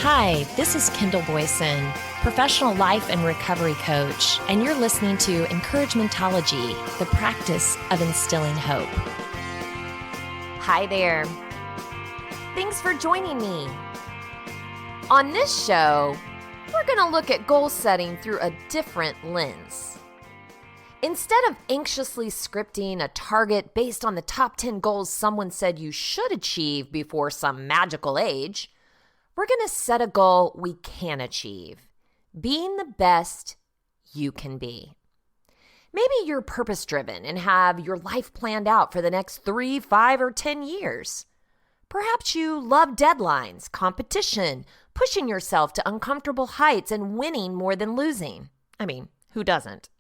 Hi, this is Kendall Boyson, professional life and recovery coach, and you're listening to Encouragementology, the practice of instilling hope. Hi there. Thanks for joining me. On this show, we're going to look at goal setting through a different lens. Instead of anxiously scripting a target based on the top 10 goals someone said you should achieve before some magical age, we're going to set a goal we can achieve, being the best you can be. Maybe you're purpose-driven and have your life planned out for the next 3, 5, or 10 years. Perhaps you love deadlines, competition, pushing yourself to uncomfortable heights and winning more than losing. I mean, who doesn't?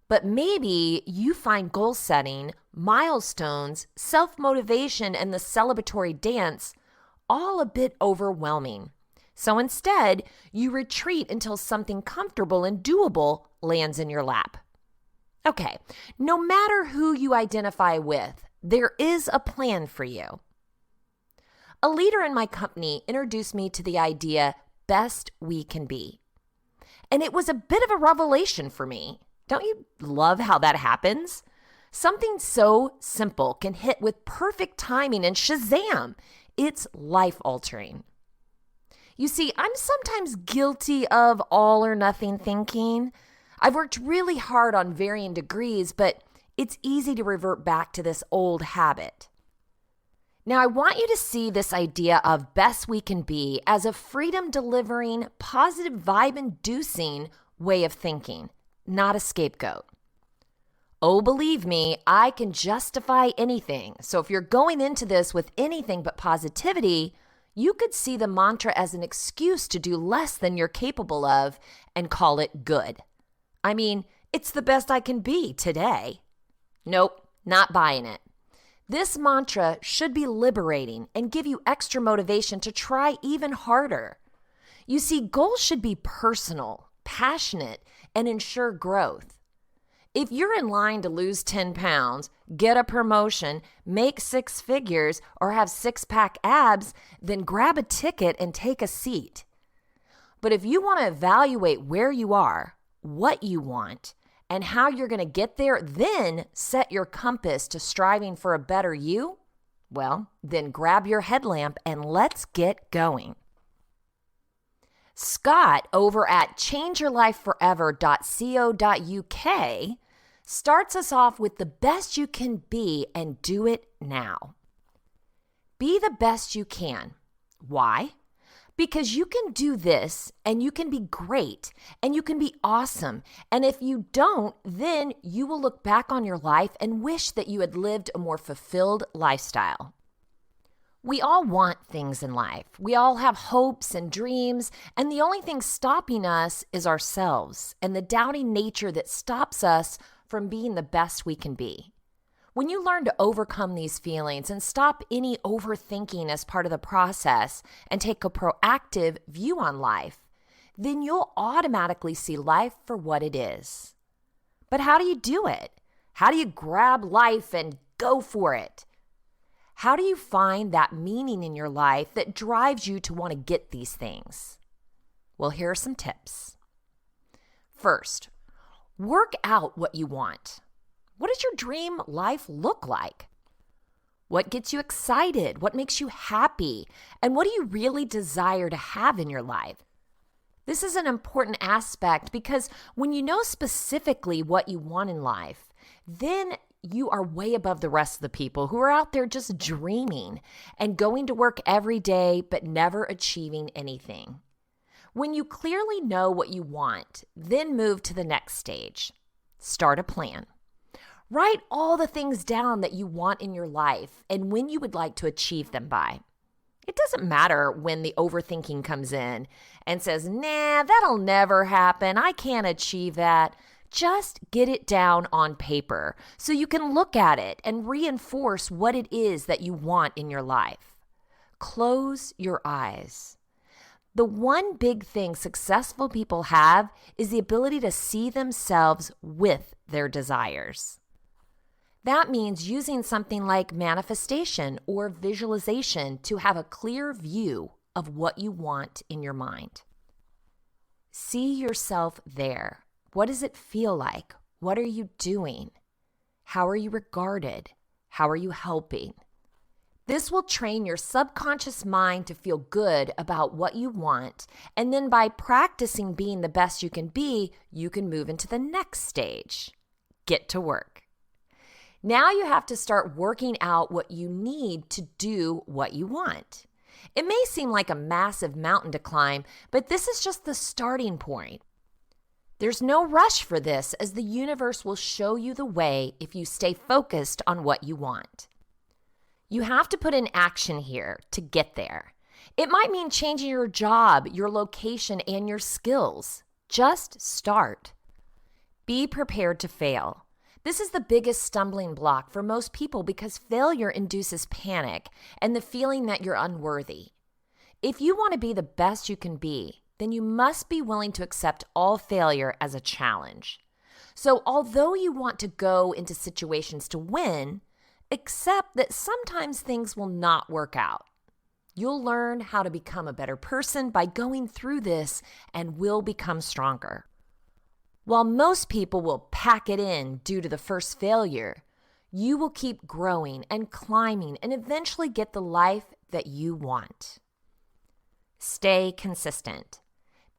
But maybe you find goal setting, milestones, self-motivation, and the celebratory dance all a bit overwhelming. So instead, you retreat until something comfortable and doable lands in your lap. Okay, no matter who you identify with, there is a plan for you. A leader in my company introduced me to the idea, best we can be. And it was a bit of a revelation for me. Don't you love how that happens? Something so simple can hit with perfect timing and SHAZAM! It's life-altering. You see, I'm sometimes guilty of all or nothing thinking. I've worked really hard on varying degrees, but it's easy to revert back to this old habit. Now, I want you to see this idea of best we can be as a freedom-delivering, positive vibe-inducing way of thinking, not a scapegoat. Oh, believe me, I can justify anything. So if you're going into this with anything but positivity, you could see the mantra as an excuse to do less than you're capable of and call it good. I mean, it's the best I can be today. Nope, not buying it. This mantra should be liberating and give you extra motivation to try even harder. You see, goals should be personal, passionate, and ensure growth. If you're in line to lose 10 pounds, get a promotion, make 6 figures, or have 6-pack abs, then grab a ticket and take a seat. But if you want to evaluate where you are, what you want, and how you're going to get there, then set your compass to striving for a better you, well, then grab your headlamp and let's get going. Scott over at changeyourlifeforever.co.uk starts us off with the best you can be and do it now. Be the best you can. Why? Because you can do this and you can be great and you can be awesome. And if you don't, then you will look back on your life and wish that you had lived a more fulfilled lifestyle. We all want things in life. We all have hopes and dreams, and the only thing stopping us is ourselves and the doubting nature that stops us from being the best we can be. When you learn to overcome these feelings and stop any overthinking as part of the process and take a proactive view on life, then you'll automatically see life for what it is. But how do you do it? How do you grab life and go for it? How do you find that meaning in your life that drives you to want to get these things? Well, here are some tips. First, work out what you want. What does your dream life look like? What gets you excited? What makes you happy? And what do you really desire to have in your life? This is an important aspect because when you know specifically what you want in life, then you are way above the rest of the people who are out there just dreaming and going to work every day but never achieving anything. When you clearly know what you want, then move to the next stage. Start a plan. Write all the things down that you want in your life and when you would like to achieve them by. It doesn't matter when the overthinking comes in and says, nah, that'll never happen. I can't achieve that. Just get it down on paper so you can look at it and reinforce what it is that you want in your life. Close your eyes. The one big thing successful people have is the ability to see themselves with their desires. That means using something like manifestation or visualization to have a clear view of what you want in your mind. See yourself there. What does it feel like? What are you doing? How are you regarded? How are you helping? This will train your subconscious mind to feel good about what you want, and then by practicing being the best you can be, you can move into the next stage. Get to work. Now you have to start working out what you need to do what you want. It may seem like a massive mountain to climb, but this is just the starting point. There's no rush for this, as the universe will show you the way if you stay focused on what you want. You have to put in action here to get there. It might mean changing your job, your location, and your skills. Just start. Be prepared to fail. This is the biggest stumbling block for most people because failure induces panic and the feeling that you're unworthy. If you want to be the best you can be, then you must be willing to accept all failure as a challenge. So although you want to go into situations to win, accept that sometimes things will not work out. You'll learn how to become a better person by going through this and will become stronger. While most people will pack it in due to the first failure, you will keep growing and climbing and eventually get the life that you want. Stay consistent.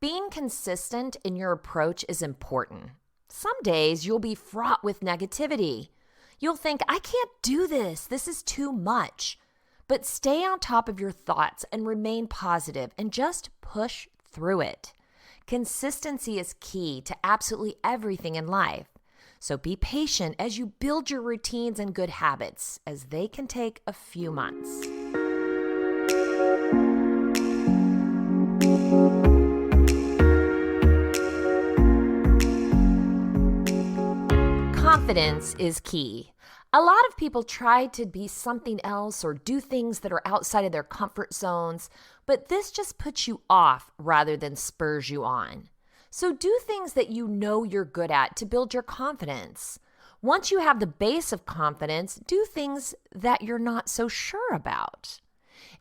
Being consistent in your approach is important. Some days you'll be fraught with negativity. You'll think, I can't do this. This is too much. But stay on top of your thoughts and remain positive and just push through it. Consistency is key to absolutely everything in life. So be patient as you build your routines and good habits, as they can take a few months. Confidence is key. A lot of people try to be something else or do things that are outside of their comfort zones, but this just puts you off rather than spurs you on. So do things that you know you're good at to build your confidence. Once you have the base of confidence, do things that you're not so sure about.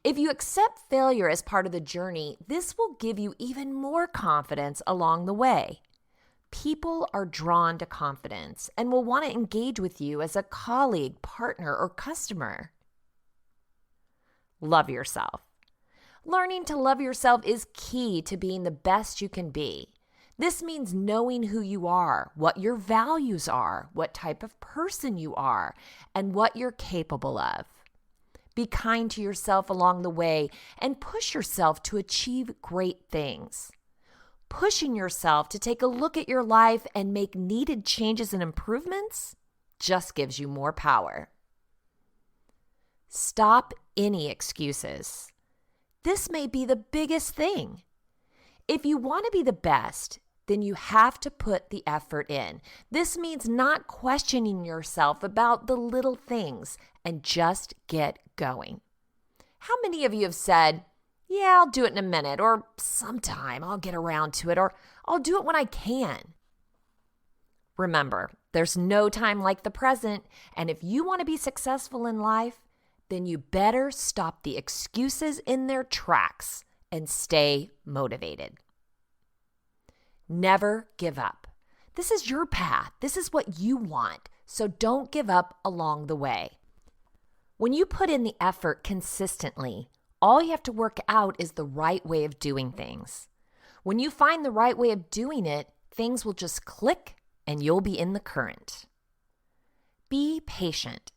If you accept failure as part of the journey, this will give you even more confidence along the way. People are drawn to confidence and will want to engage with you as a colleague, partner, or customer. Love yourself. Learning to love yourself is key to being the best you can be. This means knowing who you are, what your values are, what type of person you are, and what you're capable of. Be kind to yourself along the way and push yourself to achieve great things. Pushing yourself to take a look at your life and make needed changes and improvements just gives you more power. Stop any excuses. This may be the biggest thing. If you want to be the best, then you have to put the effort in. This means not questioning yourself about the little things and just get going. How many of you have said, yeah, I'll do it in a minute, or sometime I'll get around to it, or I'll do it when I can? Remember, there's no time like the present, and if you want to be successful in life, then you better stop the excuses in their tracks and stay motivated. Never give up. This is your path. This is what you want, so don't give up along the way. When you put in the effort consistently, all you have to work out is the right way of doing things. When you find the right way of doing it, things will just click and you'll be in the current. Be patient.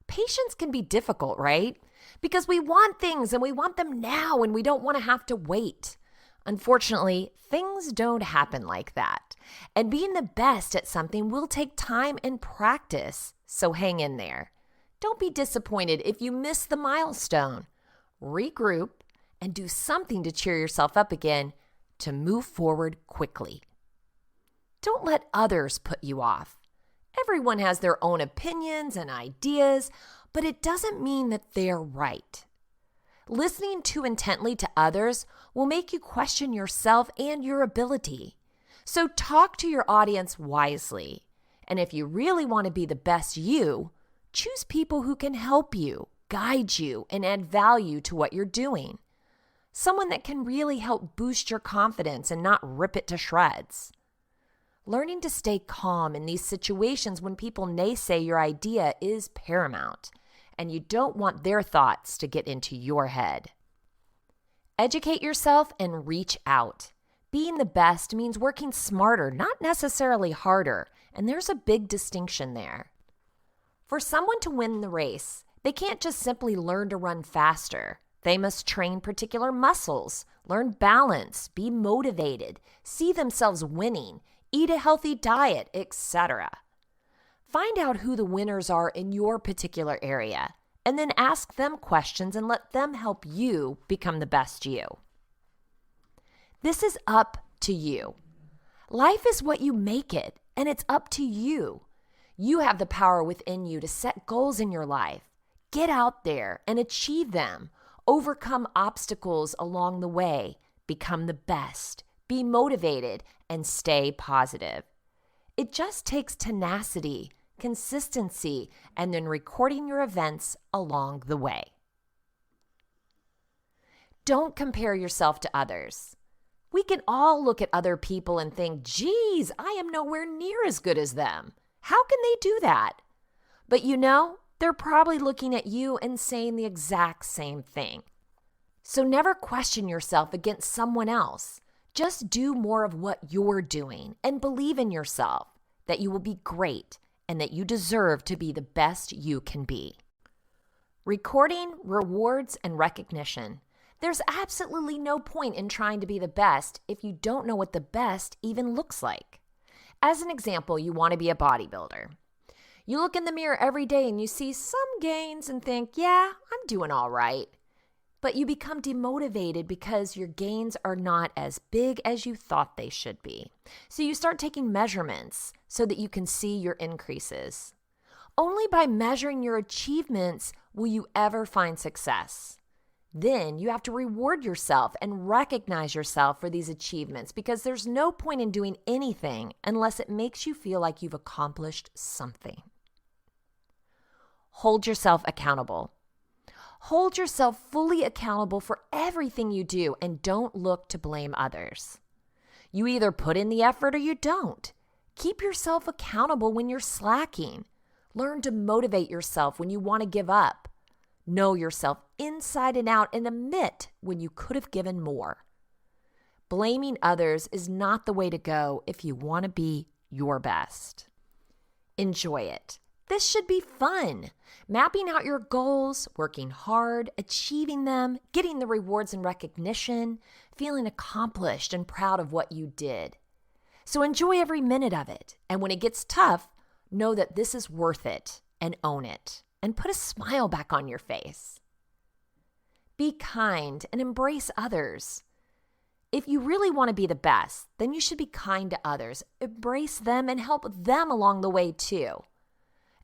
Patience can be difficult, right? Because we want things and we want them now and we don't want to have to wait. Unfortunately, things don't happen like that. And being the best at something will take time and practice, so hang in there. Don't be disappointed if you miss the milestone. Regroup, and do something to cheer yourself up again to move forward quickly. Don't let others put you off. Everyone has their own opinions and ideas, but it doesn't mean that they're right. Listening too intently to others will make you question yourself and your ability. So talk to your audience wisely. And if you really want to be the best you, choose people who can help you, guide you, and add value to what you're doing. someone that can really help boost your confidence and not rip it to shreds. Learning to stay calm in these situations when people naysay your idea is paramount, and you don't want their thoughts to get into your head. Educate yourself and reach out. Being the best means working smarter, not necessarily harder, and there's a big distinction there. For someone to win the race, they can't just simply learn to run faster. They must train particular muscles, learn balance, be motivated, see themselves winning, eat a healthy diet, etc. Find out who the winners are in your particular area, and then ask them questions and let them help you become the best you. This is up to you. Life is what you make it, and it's up to you. You have the power within you to set goals in your life. Get out there and achieve them. Overcome obstacles along the way. Become the best. Be motivated and stay positive. It just takes tenacity, consistency, and then recording your events along the way. Don't compare yourself to others. We can all look at other people and think, geez, I am nowhere near as good as them. How can they do that? But they're probably looking at you and saying the exact same thing. So never question yourself against someone else. Just do more of what you're doing and believe in yourself, that you will be great and that you deserve to be the best you can be. Recording, rewards, and recognition. There's absolutely no point in trying to be the best if you don't know what the best even looks like. As an example, you want to be a bodybuilder. You look in the mirror every day and you see some gains and think, yeah, I'm doing all right. But you become demotivated because your gains are not as big as you thought they should be. So you start taking measurements so that you can see your increases. Only by measuring your achievements will you ever find success. Then you have to reward yourself and recognize yourself for these achievements because there's no point in doing anything unless it makes you feel like you've accomplished something. Hold yourself accountable. Hold yourself fully accountable for everything you do and don't look to blame others. You either put in the effort or you don't. Keep yourself accountable when you're slacking. Learn to motivate yourself when you want to give up. Know yourself inside and out and admit when you could have given more. Blaming others is not the way to go if you want to be your best. Enjoy it. This should be fun. Mapping out your goals, working hard, achieving them, getting the rewards and recognition, feeling accomplished and proud of what you did. So enjoy every minute of it. And when it gets tough, know that this is worth it and own it. And put a smile back on your face. Be kind and embrace others. If you really want to be the best, then you should be kind to others. Embrace them and help them along the way too.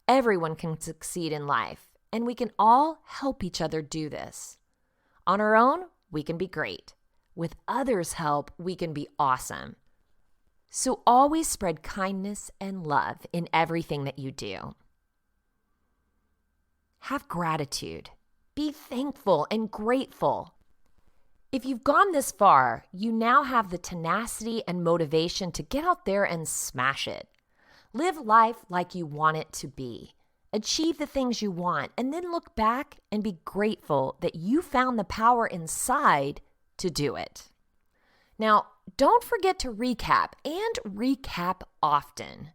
Everyone can succeed in life, and we can all help each other do this. On our own, we can be great. With others' help, we can be awesome. So always spread kindness and love in everything that you do. Have gratitude. Be thankful and grateful. If you've gone this far, you now have the tenacity and motivation to get out there and smash it. Live life like you want it to be. Achieve the things you want, and then look back and be grateful that you found the power inside to do it. Now, don't forget to recap and recap often.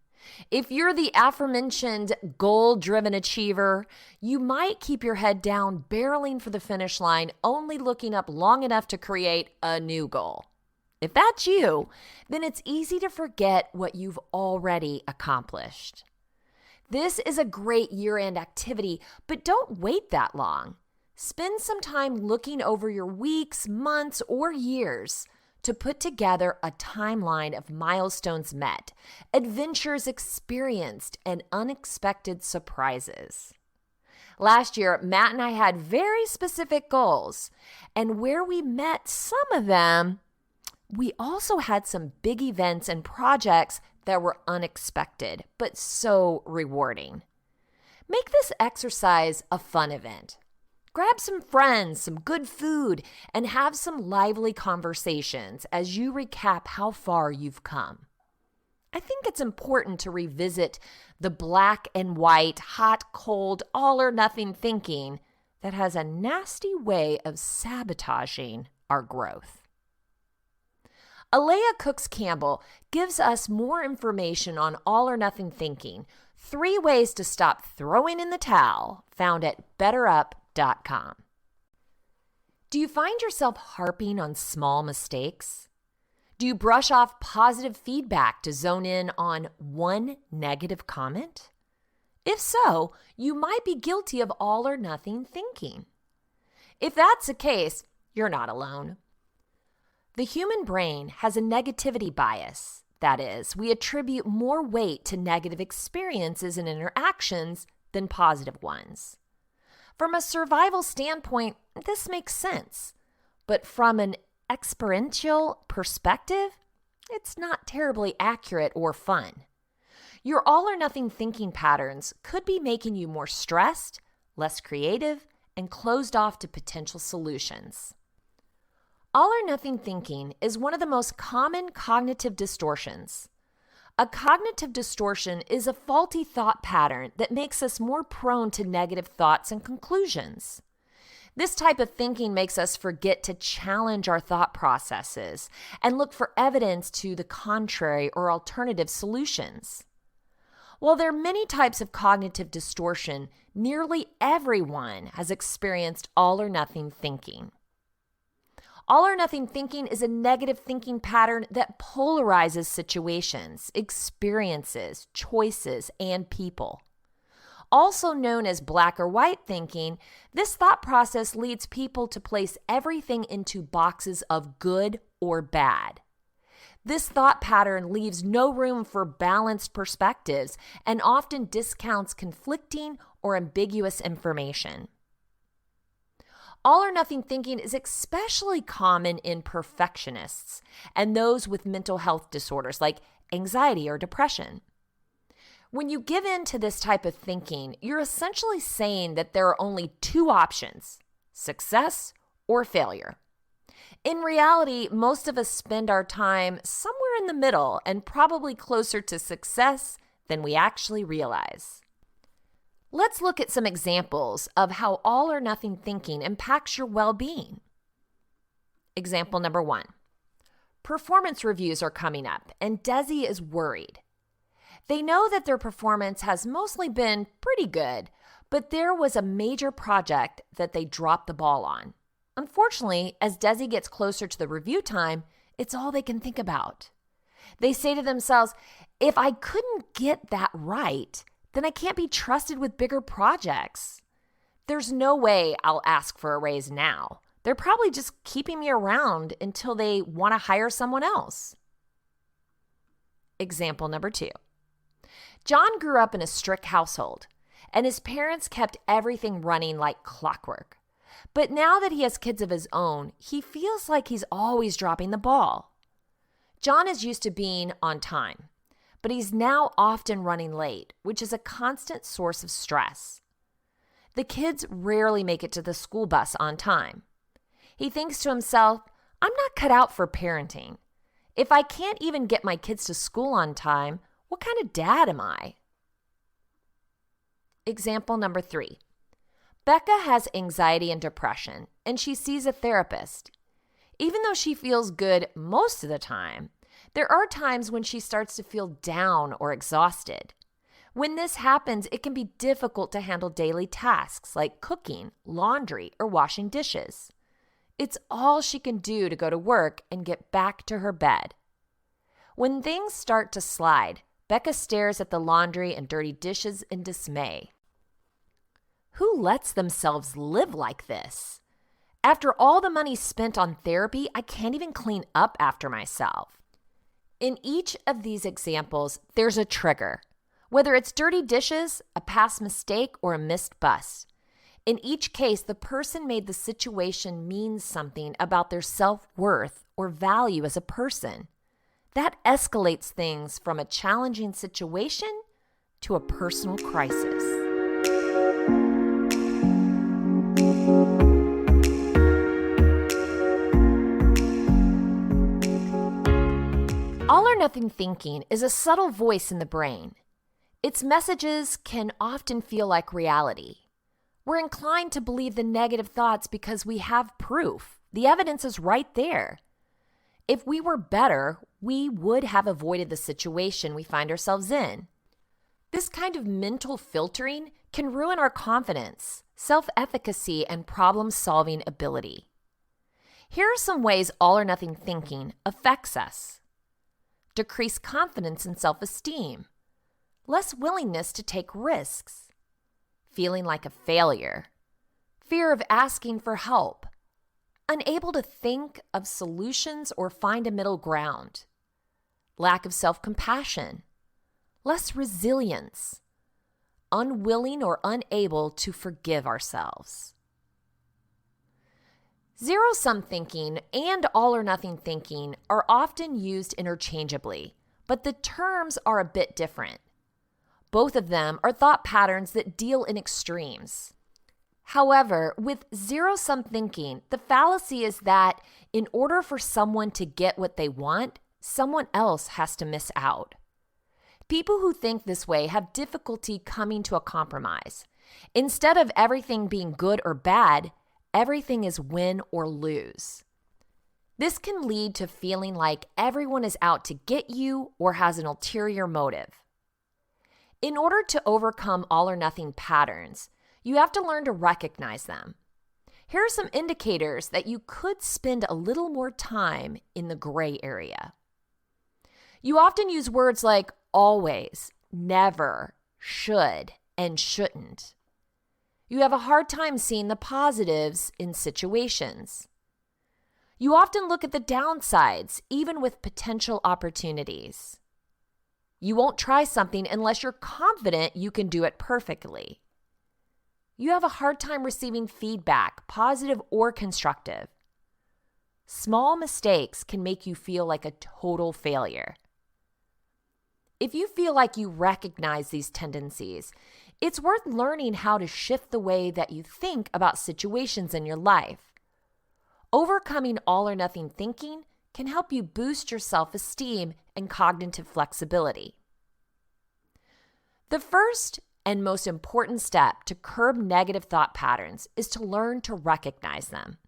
If you're the aforementioned goal-driven achiever, you might keep your head down, barreling for the finish line, only looking up long enough to create a new goal. If that's you, then it's easy to forget what you've already accomplished. This is a great year-end activity, but don't wait that long. Spend some time looking over your weeks, months, or years to put together a timeline of milestones met, adventures experienced, and unexpected surprises. Last year, Matt and I had very specific goals, and where we met some of them, we also had some big events and projects that were unexpected, but so rewarding. Make this exercise a fun event. Grab some friends, some good food, and have some lively conversations as you recap how far you've come. I think it's important to revisit the black and white, hot, cold, all or nothing thinking that has a nasty way of sabotaging our growth. Alea Cooks Campbell gives us more information on all or nothing thinking, 3 ways to stop throwing in the towel, found at betterup.com. Do you find yourself harping on small mistakes? Do you brush off positive feedback to zone in on one negative comment? If so, you might be guilty of all or nothing thinking. If that's the case, you're not alone. The human brain has a negativity bias. That is, we attribute more weight to negative experiences and interactions than positive ones. From a survival standpoint, this makes sense. But from an experiential perspective, it's not terribly accurate or fun. Your all or nothing thinking patterns could be making you more stressed, less creative, and closed off to potential solutions. All or nothing thinking is one of the most common cognitive distortions. A cognitive distortion is a faulty thought pattern that makes us more prone to negative thoughts and conclusions. This type of thinking makes us forget to challenge our thought processes and look for evidence to the contrary or alternative solutions. While there are many types of cognitive distortion, nearly everyone has experienced all or nothing thinking. All or nothing thinking is a negative thinking pattern that polarizes situations, experiences, choices, and people. Also known as black or white thinking, this thought process leads people to place everything into boxes of good or bad. This thought pattern leaves no room for balanced perspectives and often discounts conflicting or ambiguous information. All or nothing thinking is especially common in perfectionists and those with mental health disorders like anxiety or depression. When you give in to this type of thinking, you're essentially saying that there are only 2 options, success or failure. In reality, most of us spend our time somewhere in the middle and probably closer to success than we actually realize. Let's look at some examples of how all or nothing thinking impacts your well-being. Example number 1. Performance reviews are coming up, and Desi is worried. They know that their performance has mostly been pretty good, but there was a major project that they dropped the ball on. Unfortunately, as Desi gets closer to the review time, it's all they can think about. They say to themselves, if I couldn't get that right, then I can't be trusted with bigger projects. There's no way I'll ask for a raise now. They're probably just keeping me around until they want to hire someone else. Example number 2. John grew up in a strict household, and his parents kept everything running like clockwork. But now that he has kids of his own, he feels like he's always dropping the ball. John is used to being on time, but he's now often running late, which is a constant source of stress. The kids rarely make it to the school bus on time. He thinks to himself, I'm not cut out for parenting. If I can't even get my kids to school on time, what kind of dad am I? Example number 3. Becca has anxiety and depression, and she sees a therapist. Even though she feels good most of the time, there are times when she starts to feel down or exhausted. When this happens, it can be difficult to handle daily tasks like cooking, laundry, or washing dishes. It's all she can do to go to work and get back to her bed. When things start to slide, Becca stares at the laundry and dirty dishes in dismay. Who lets themselves live like this? After all the money spent on therapy, I can't even clean up after myself. In each of these examples, there's a trigger. Whether it's dirty dishes, a past mistake, or a missed bus. In each case, the person made the situation mean something about their self-worth or value as a person. That escalates things from a challenging situation to a personal crisis. or nothing thinking is a subtle voice in the brain. Its messages can often feel like reality. We're inclined to believe the negative thoughts because we have proof. The evidence is right there. If we were better, we would have avoided the situation we find ourselves in. This kind of mental filtering can ruin our confidence, self-efficacy, and problem-solving ability. Here are some ways all or nothing thinking affects us. Decreased confidence and self-esteem, less willingness to take risks, feeling like a failure, fear of asking for help, unable to think of solutions or find a middle ground, lack of self-compassion, less resilience, unwilling or unable to forgive ourselves. Zero-sum thinking and all-or-nothing thinking are often used interchangeably, but the terms are a bit different. Both of them are thought patterns that deal in extremes. However, with zero-sum thinking, the fallacy is that in order for someone to get what they want, someone else has to miss out. People who think this way have difficulty coming to a compromise. Instead of everything being good or bad, everything is win or lose. This can lead to feeling like everyone is out to get you or has an ulterior motive. In order to overcome all or nothing patterns, you have to learn to recognize them. Here are some indicators that you could spend a little more time in the gray area. You often use words like always, never, should, and shouldn't. You have a hard time seeing the positives in situations. You often look at the downsides, even with potential opportunities. You won't try something unless you're confident you can do it perfectly. You have a hard time receiving feedback, positive or constructive. Small mistakes can make you feel like a total failure. If you feel like you recognize these tendencies, it's worth learning how to shift the way that you think about situations in your life. Overcoming all or nothing thinking can help you boost your self-esteem and cognitive flexibility. The first and most important step to curb negative thought patterns is to learn to recognize them.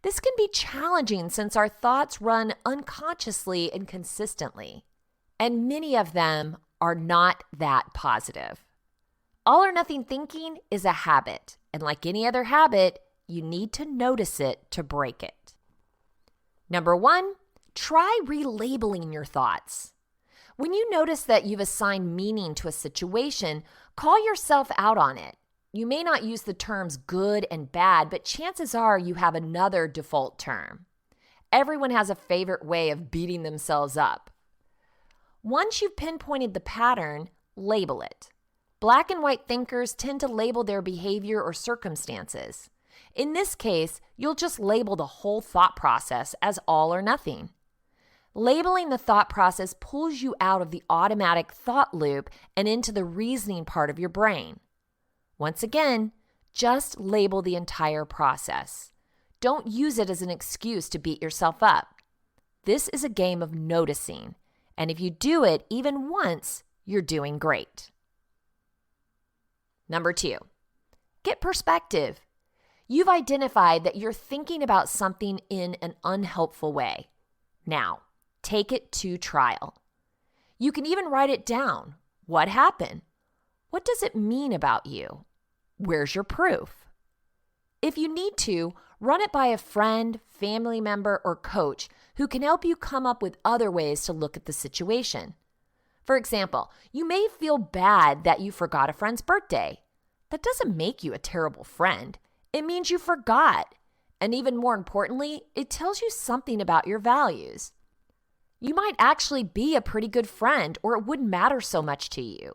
This can be challenging since our thoughts run unconsciously and consistently, and many of them are not that positive. All or nothing thinking is a habit, and like any other habit, you need to notice it to break it. Number 1, try relabeling your thoughts. When you notice that you've assigned meaning to a situation, call yourself out on it. You may not use the terms good and bad, but chances are you have another default term. Everyone has a favorite way of beating themselves up. Once you've pinpointed the pattern, label it. Black and white thinkers tend to label their behavior or circumstances. In this case, you'll just label the whole thought process as all or nothing. Labeling the thought process pulls you out of the automatic thought loop and into the reasoning part of your brain. Once again, just label the entire process. Don't use it as an excuse to beat yourself up. This is a game of noticing, and if you do it even once, you're doing great. Number 2, get perspective. You've identified that you're thinking about something in an unhelpful way. Now, take it to trial. You can even write it down. What happened? What does it mean about you? Where's your proof? If you need to, run it by a friend, family member, or coach who can help you come up with other ways to look at the situation. For example, you may feel bad that you forgot a friend's birthday. That doesn't make you a terrible friend. It means you forgot. And even more importantly, it tells you something about your values. You might actually be a pretty good friend, or it wouldn't matter so much to you.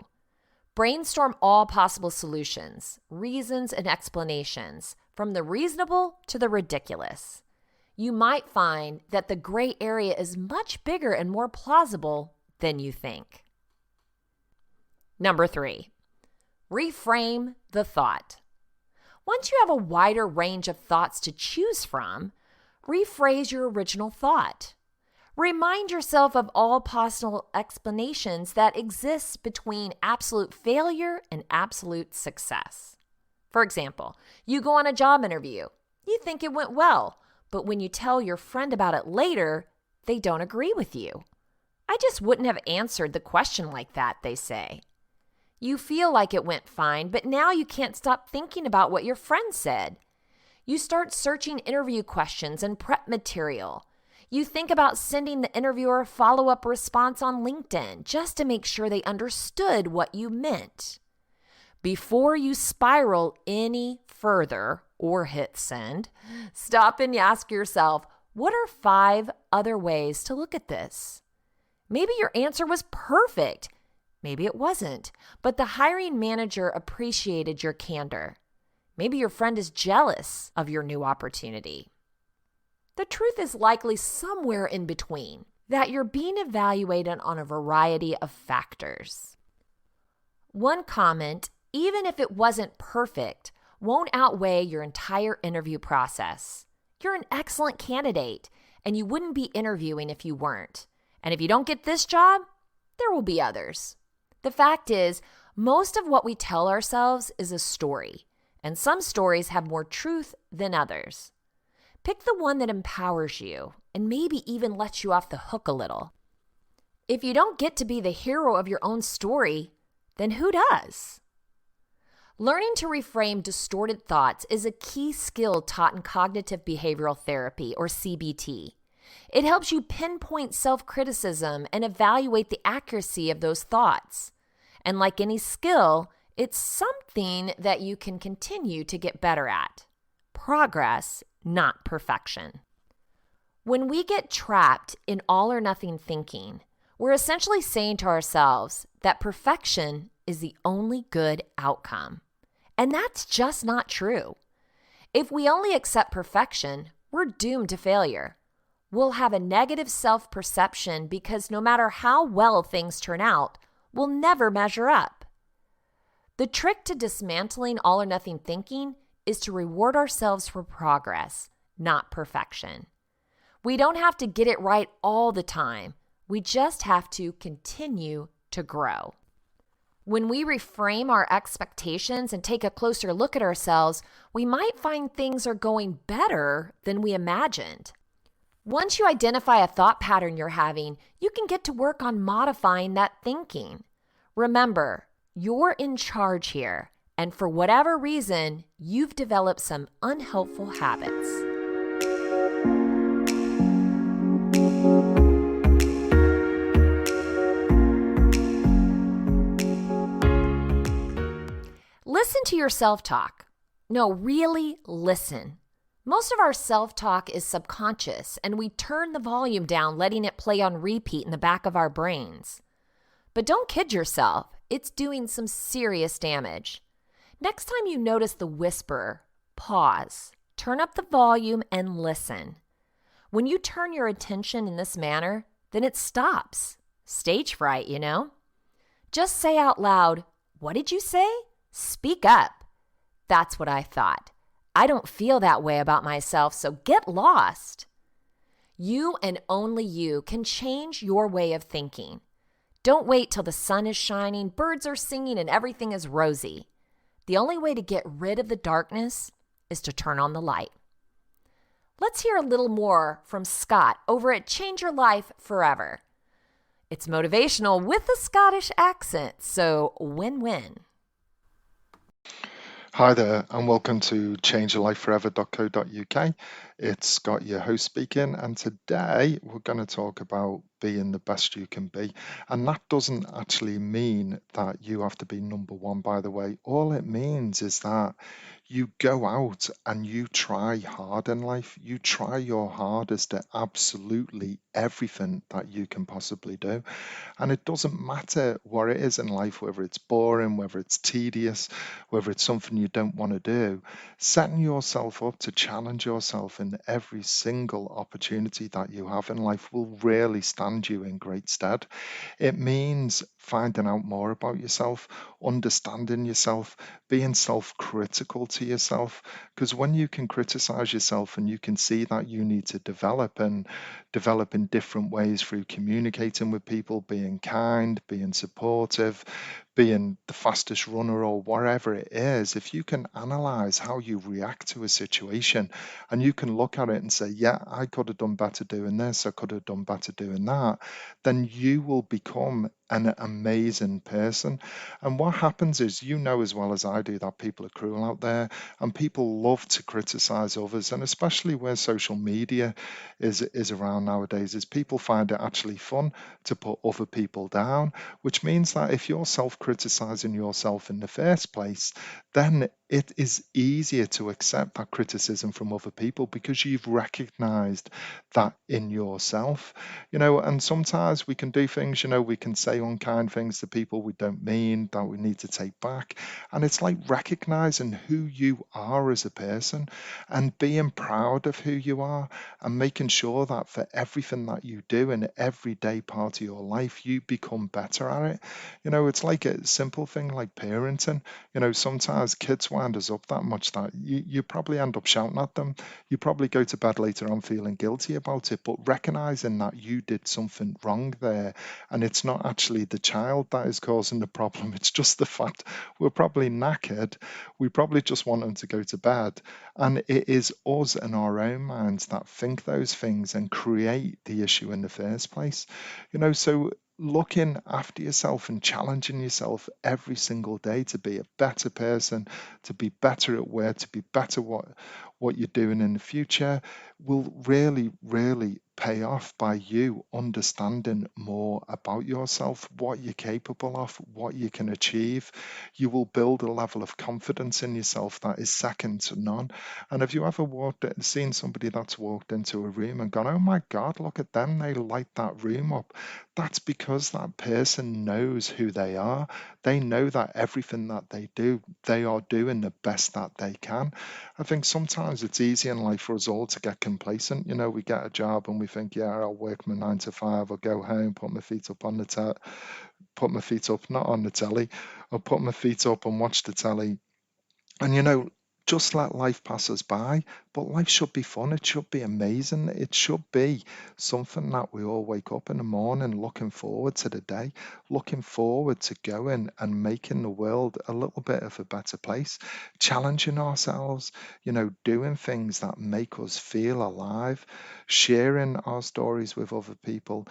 Brainstorm all possible solutions, reasons, and explanations, from the reasonable to the ridiculous. You might find that the gray area is much bigger and more plausible than you think. Number 3, reframe the thought. Once you have a wider range of thoughts to choose from, rephrase your original thought. Remind yourself of all possible explanations that exist between absolute failure and absolute success. For example, you go on a job interview. You think it went well, but when you tell your friend about it later, they don't agree with you. I just wouldn't have answered the question like that, they say. You feel like it went fine, but now you can't stop thinking about what your friend said. You start searching interview questions and prep material. You think about sending the interviewer a follow-up response on LinkedIn just to make sure they understood what you meant. Before you spiral any further or hit send, stop and ask yourself, what are 5 other ways to look at this? Maybe your answer was perfect. Maybe it wasn't, but the hiring manager appreciated your candor. Maybe your friend is jealous of your new opportunity. The truth is likely somewhere in between, that you're being evaluated on a variety of factors. One comment, even if it wasn't perfect, won't outweigh your entire interview process. You're an excellent candidate, and you wouldn't be interviewing if you weren't. And if you don't get this job, there will be others. The fact is, most of what we tell ourselves is a story, and some stories have more truth than others. Pick the one that empowers you and maybe even lets you off the hook a little. If you don't get to be the hero of your own story, then who does? Learning to reframe distorted thoughts is a key skill taught in cognitive behavioral therapy, or CBT. It helps you pinpoint self-criticism and evaluate the accuracy of those thoughts. And like any skill, it's something that you can continue to get better at. Progress, not perfection. When we get trapped in all or nothing thinking, we're essentially saying to ourselves that perfection is the only good outcome. And that's just not true. If we only accept perfection, we're doomed to failure. We'll have a negative self-perception because no matter how well things turn out, we'll never measure up. The trick to dismantling all or nothing thinking is to reward ourselves for progress, not perfection. We don't have to get it right all the time. We just have to continue to grow. When we reframe our expectations and take a closer look at ourselves, we might find things are going better than we imagined. Once you identify a thought pattern you're having, you can get to work on modifying that thinking. Remember, you're in charge here, and for whatever reason, you've developed some unhelpful habits. Listen to your self-talk. No, really listen. Most of our self-talk is subconscious, and we turn the volume down, letting it play on repeat in the back of our brains. But don't kid yourself. It's doing some serious damage. Next time you notice the whisper, pause, turn up the volume, and listen. When you turn your attention in this manner, then it stops. Stage fright, you know? Just say out loud, "What did you say?" Speak up. That's what I thought. I don't feel that way about myself, so get lost. You and only you can change your way of thinking. Don't wait till the sun is shining, birds are singing, and everything is rosy. The only way to get rid of the darkness is to turn on the light. Let's hear a little more from Scott over at Change Your Life Forever. It's motivational with a Scottish accent, so win-win. Hi there, and welcome to changeyourlifeforever.co.uk. It's Scott, your host, speaking, and today we're going to talk about being the best you can be. And that doesn't actually mean that you have to be number one, by the way. All it means is that you go out and you try hard in life. You try your hardest at absolutely everything that you can possibly do. And it doesn't matter what it is in life, whether it's boring, whether it's tedious, whether it's something you don't want to do. Setting yourself up to challenge yourself in and every single opportunity that you have in life will really stand you in great stead. It means finding out more about yourself, understanding yourself, being self critical to yourself. Because when you can criticize yourself and you can see that you need to develop and develop in different ways through communicating with people, being kind, being supportive, being the fastest runner, or whatever it is, if you can analyze how you react to a situation and you can look at it and say, yeah, I could have done better doing this, I could have done better doing that, then you will become an amazing person. And what happens is, you know as well as I do, that people are cruel out there and people love to criticize others. And especially where social media is around nowadays, is people find it actually fun to put other people down, which means that if you're self-criticizing yourself in the first place, then it is easier to accept that criticism from other people because you've recognized that in yourself. And sometimes we can do things, we can say unkind things to people we don't mean, that we need to take back. And it's like recognizing who you are as a person and being proud of who you are and making sure that for everything that you do in every day part of your life, you become better at it. It's like a simple thing like parenting. Sometimes kids wind us up that much that you probably end up shouting at them. You probably go to bed later on feeling guilty about it, but recognizing that you did something wrong there and it's not actually the child that is causing the problem, it's just the fact we're probably knackered. We probably just want them to go to bed. And it is us and our own minds that think those things and create the issue in the first place. So looking after yourself and challenging yourself every single day to be a better person, to be better at work, to be better what you're doing in the future will really, really pay off by you understanding more about yourself, what you're capable of, what you can achieve. You will build a level of confidence in yourself that is second to none. And have you ever seen somebody that's walked into a room and gone, oh my God, look at them, they light that room up? That's because that person knows who they are. They know that everything that they do, they are doing the best that they can. I think sometimes it's easy in life for us all to get complacent. We get a job and we think, yeah, I'll work my 9 to 5, I'll go home, put my feet up on the put my feet up, not on the telly, or put my feet up and watch the telly. And just let life pass us by. But life should be fun. It should be amazing. It should be something that we all wake up in the morning looking forward to the day, looking forward to going and making the world a little bit of a better place, challenging ourselves, doing things that make us feel alive, sharing our stories with other people,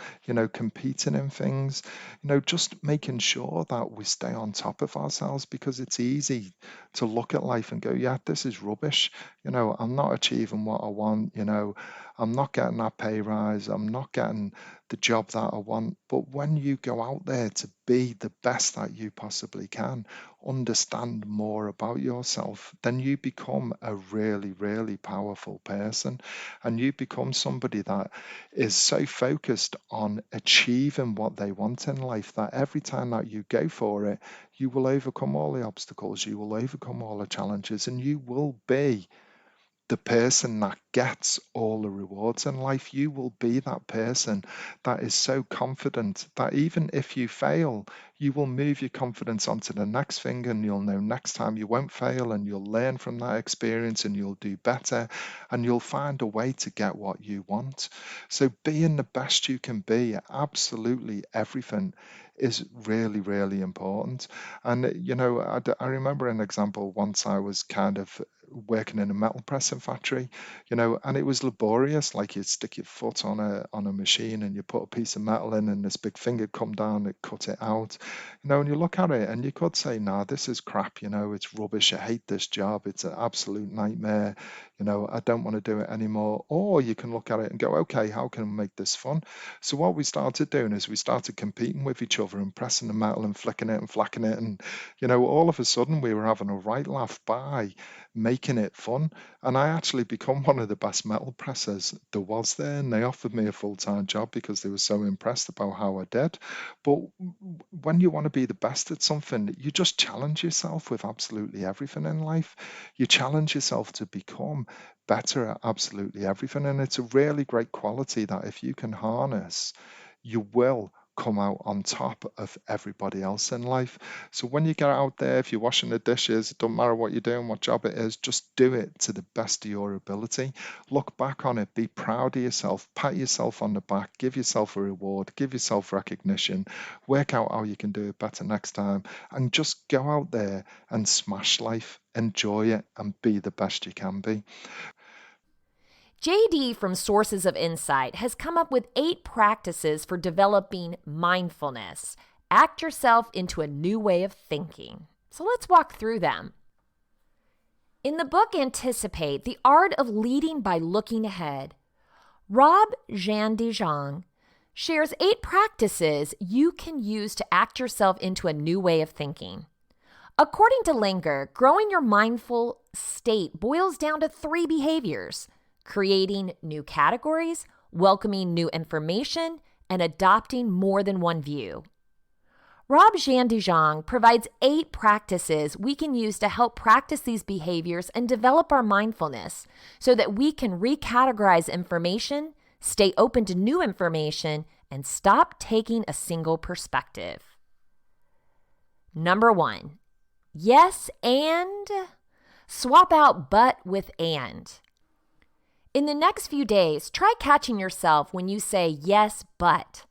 competing in things, just making sure that we stay on top of ourselves because it's easy to look at life and go, yeah, this is rubbish. I'm not achieving what I want. I'm not getting that pay rise. I'm not getting the job that I want. But when you go out there to be the best that you possibly can, understand more about yourself, then you become a really, really powerful person. And you become somebody that is so focused on achieving what they want in life that every time that you go for it, you will overcome all the obstacles, you will overcome all the challenges, and you will be the person that gets all the rewards in life. You will be that person that is so confident that even if you fail, you will move your confidence onto the next thing and you'll know next time you won't fail and you'll learn from that experience and you'll do better and you'll find a way to get what you want. So being the best you can be, absolutely everything is really, really important. And, I remember an example once I was kind of working in a metal pressing factory, and it was laborious. Like you stick your foot on a machine and you put a piece of metal in, and this big finger come down and cut it out, and you look at it and you could say, "Nah, this is crap. It's rubbish. I hate this job. It's an absolute nightmare. I don't want to do it anymore." Or you can look at it and go, "Okay, how can I make this fun?" So what we started doing is we started competing with each other and pressing the metal and flicking it and flacking it, and all of a sudden we were having a right laugh by making it fun. And I actually become one of the best metal pressers there was there. And they offered me a full-time job because they were so impressed about how I did. But when you want to be the best at something, you just challenge yourself with absolutely everything in life. You challenge yourself to become better at absolutely everything. And it's a really great quality that if you can harness, you will come out on top of everybody else in life. So when you get out there, if you're washing the dishes, it don't matter what you're doing, what job it is, just do it to the best of your ability. Look back on it, be proud of yourself, pat yourself on the back, give yourself a reward, give yourself recognition, work out how you can do it better next time, and just go out there and smash life, enjoy it, and be the best you can be. JD from Sources of Insight has come up with 8 practices for developing mindfulness. Act yourself into a new way of thinking. So let's walk through them. In the book Anticipate, The Art of Leading by Looking Ahead, Rob Jean shares 8 practices you can use to act yourself into a new way of thinking. According to Langer, growing your mindful state boils down to 3 behaviors: creating new categories, welcoming new information, and adopting more than one view. Rob Jean provides 8 practices we can use to help practice these behaviors and develop our mindfulness so that we can recategorize information, stay open to new information, and stop taking a single perspective. Number 1, yes and. Swap out but with and. In the next few days, try catching yourself when you say yes, but.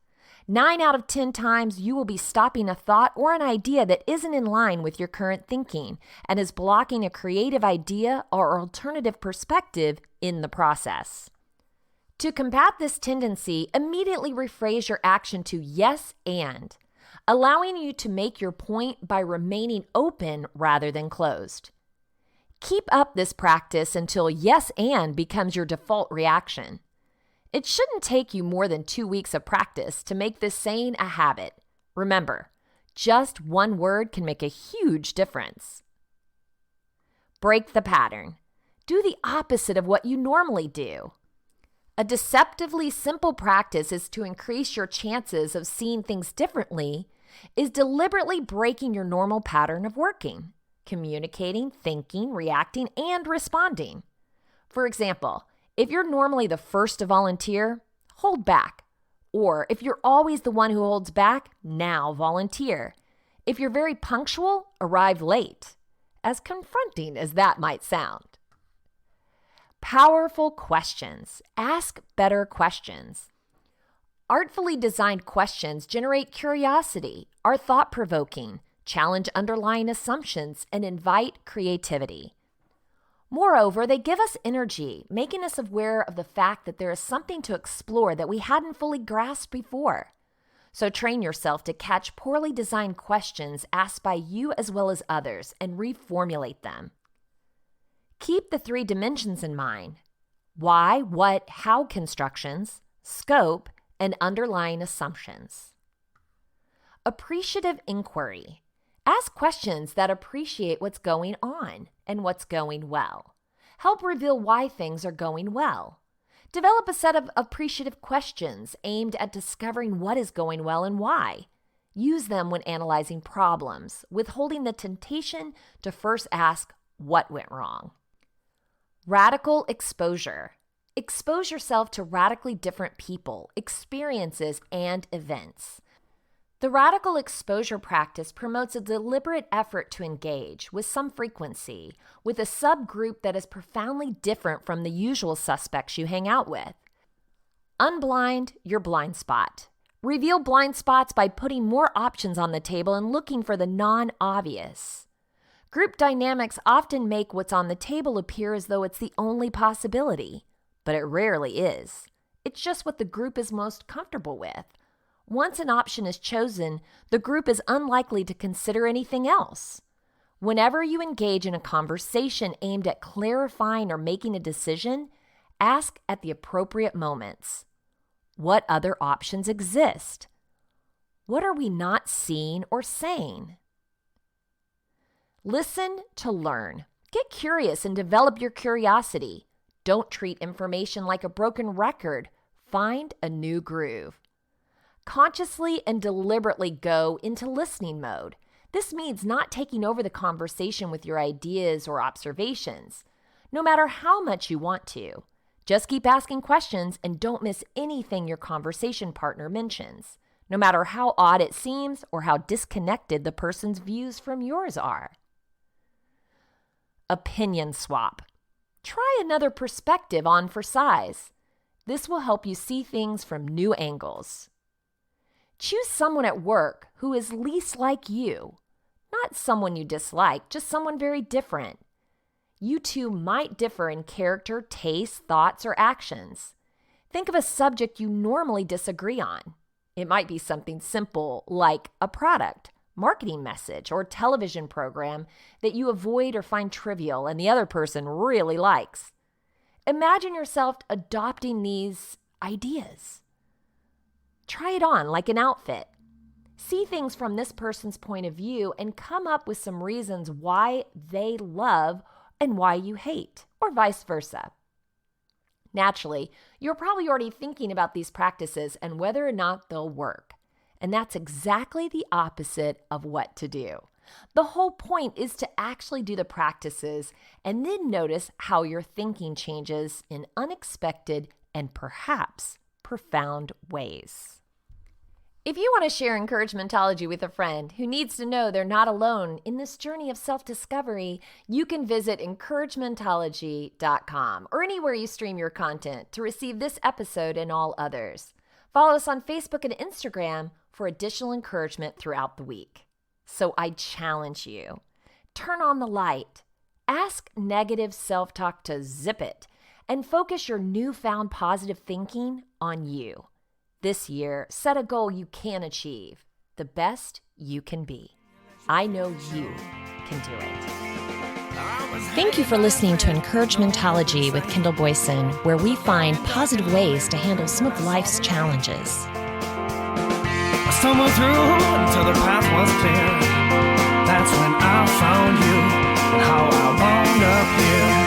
9 out of 10 times, you will be stopping a thought or an idea that isn't in line with your current thinking and is blocking a creative idea or alternative perspective in the process. To combat this tendency, immediately rephrase your action to yes and, allowing you to make your point by remaining open rather than closed. Keep up this practice until yes and becomes your default reaction. It shouldn't take you more than 2 weeks of practice to make this saying a habit. Remember, just one word can make a huge difference. Break the pattern. Do the opposite of what you normally do. A deceptively simple practice is to increase your chances of seeing things differently is deliberately breaking your normal pattern of working, communicating, thinking, reacting, and responding. For example, if you're normally the first to volunteer, hold back. Or if you're always the one who holds back, now volunteer. If you're very punctual, arrive late. As confronting as that might sound. Powerful questions. Ask better questions. Artfully designed questions generate curiosity, are thought-provoking, challenge underlying assumptions, and invite creativity. Moreover, they give us energy, making us aware of the fact that there is something to explore that we hadn't fully grasped before. So train yourself to catch poorly designed questions asked by you as well as others and reformulate them. Keep the 3 dimensions in mind: why, what, how constructions, scope, and underlying assumptions. Appreciative inquiry. Ask questions that appreciate what's going on and what's going well. Help reveal why things are going well. Develop a set of appreciative questions aimed at discovering what is going well and why. Use them when analyzing problems, withholding the temptation to first ask what went wrong. Radical exposure. Expose yourself to radically different people, experiences, and events. The radical exposure practice promotes a deliberate effort to engage, with some frequency, with a subgroup that is profoundly different from the usual suspects you hang out with. Unblind your blind spot. Reveal blind spots by putting more options on the table and looking for the non-obvious. Group dynamics often make what's on the table appear as though it's the only possibility, but it rarely is. It's just what the group is most comfortable with. Once an option is chosen, the group is unlikely to consider anything else. Whenever you engage in a conversation aimed at clarifying or making a decision, ask at the appropriate moments. What other options exist? What are we not seeing or saying? Listen to learn. Get curious and develop your curiosity. Don't treat information like a broken record. Find a new groove. Consciously and deliberately go into listening mode. This means not taking over the conversation with your ideas or observations. no matter how much you want to. Just keep asking questions and don't miss anything your conversation partner mentions, no matter how odd it seems or how disconnected the person's views from yours are. Opinion swap. Try another perspective on for size. This will help you see things from new angles. Choose someone at work who is least like you. Not someone you dislike, just someone very different. You two might differ in character, taste, thoughts, or actions. Think of a subject you normally disagree on. It might be something simple like a product, marketing message, or television program that you avoid or find trivial and the other person really likes. Imagine yourself adopting these ideas. Try it on like an outfit. See things from this person's point of view and come up with some reasons why they love and why you hate, or vice versa. Naturally, you're probably already thinking about these practices and whether or not they'll work. And that's exactly the opposite of what to do. The whole point is to actually do the practices and then notice how your thinking changes in unexpected and perhaps profound ways. If you want to share encouragementology with a friend who needs to know they're not alone in this journey of self-discovery, you can visit encouragementology.com or anywhere you stream your content to receive this episode and all others. Follow us on Facebook and Instagram for additional encouragement throughout the week. So I challenge you, turn on the light, ask negative self-talk to zip it, and focus your newfound positive thinking on you. This year, set a goal you can achieve, the best you can be. I know you can do it. Thank you for listening to Encouragementology with Kendall Boyson, where we find positive ways to handle some of life's challenges. I stumbled through until the path was clear. That's when I found you and how I wound up here.